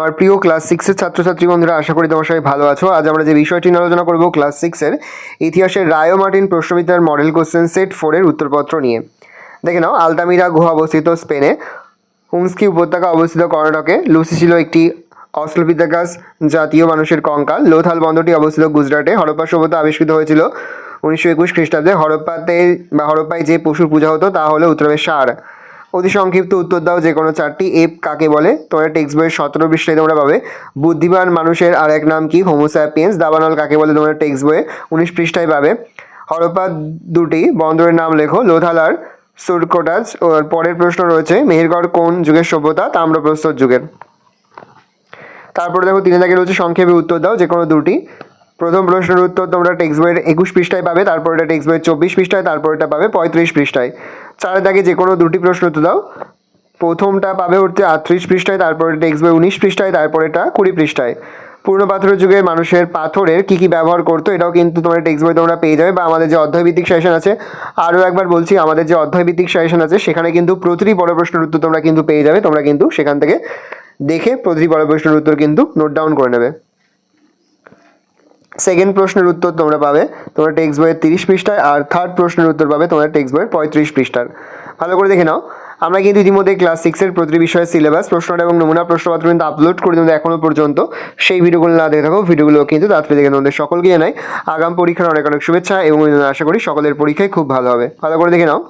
আমার প্রিয় ক্লাস 6 এর ছাত্রছাত্রী বন্ধুরা, আশা করি তোমার সবাই ভালো আছো। আজ আমরা যে বিষয়টি নিয়ে আলোচনা করব ক্লাস 6 এর ইতিহাসের রায় ও মার্টিন প্রশ্নবিদ্যার মডেল কোশ্চেন সেট 4 এর উত্তরপত্র নিয়ে। দেখে নাও, আলতামিরা গুহা অবস্থিত স্পেনে, হুমস্কি উপত্যকা অবস্থিত কর্ণাটকে, লুসি ছিল একটি অস্ট্রালোপিথেকাস জাতীয় মানুষের কঙ্কাল, লোথাল বন্দরটি অবস্থিত গুজরাটে, হরপ্পা সভ্যতা আবিষ্কৃত হয়েছিল 1921 খ্রিস্টাব্দে, হরপ্পায় যে পশুর পূজা হতো তা হলো উত্তরের ষাঁড়। অতি সংক্ষিপ্ত উত্তর দাও যে কোনো চারটি। এপ কাকে বলে? তোমরা টেক্সট বইয়ের 17 পৃষ্ঠায় তোমরা পাবে। বুদ্ধিমান মানুষের আর এক নাম কি? Homo sapiens. দাবানল কাকে বলে? তোমরা টেক্সট বইয়ে 19 পৃষ্ঠায় পাবে। হরপ্পা দুটি বন্দরের নাম লেখো, লোথাল আর সুরকোটাস। ওর পরের প্রশ্ন রয়েছে, মেহেরগড় কোন যুগের সভ্যতা? তাম্রপ্রস্তর যুগের। তারপরে দেখো 3 দাগে রয়েছে সংক্ষেপে উত্তর দাও যে কোনো দুটি। প্রথম প্রশ্নের উত্তর তোমরা টেক্সট বইয়ের 21 পৃষ্ঠায় পাবে, তারপর এটা টেক্সট বইয়ের 24 পৃষ্ঠায়, তারপর এটা পাবে 35 পৃষ্ঠায়। 4 দাগে যে কোনো দুটি প্রশ্ন উত্তর দাও। প্রথমটা পাবে হচ্ছে 38 পৃষ্ঠায়, তারপরে টেক্সট বই 19 পৃষ্ঠায়, তারপর এটা 20 পৃষ্ঠায়। পূর্ণ পাথরের যুগে মানুষের পাথরের কী কী ব্যবহার করতো, এটাও কিন্তু তোমার টেক্সট বই তোমরা পেয়ে যাবে। বা আমাদের যে অধ্যায়ভিত্তিক সাজেশন আছে, আরও একবার বলছি, আমাদের যে অধ্যায়ভিত্তিক সাজেশন আছে সেখানে কিন্তু প্রতিটি বড় প্রশ্নের উত্তর তোমরা কিন্তু পেয়ে যাবে। তোমরা কিন্তু সেখান থেকে দেখে প্রতিটি বড় প্রশ্নের উত্তর কিন্তু নোট ডাউন করে নেবে। সেকেন্ড প্রশ্নের উত্তর তোমরা পাবে তোমরা টেক্সট বইয়ের 30 পৃষ্ঠায়, আর থার্ড প্রশ্নের উত্তর পাবে তোমরা টেক্সট বইয়ের 35 পৃষ্ঠার। ভালো করে দেখে নাও। আমরা কিন্তু ইতিমধ্যে ক্লাস 6 এর প্রতিটি বিষয়ের সিলেবাস, প্রশ্নটা এবং নমুনা প্রশ্নপত্র কিন্তু আপলোড করে তোমাদের এখনও পর্যন্ত। সেই ভিডিওগুলো না দেখে থাকো, ভিডিওগুলো কিন্তু তাড়াতাড়ি দেখে তোমাদের সকলকে জানাই আগাম পরীক্ষার অনেক অনেক শুভেচ্ছা এবং আশা করি সকলের পরীক্ষায় খুব ভালো হবে। ভালো করে দেখে নাও।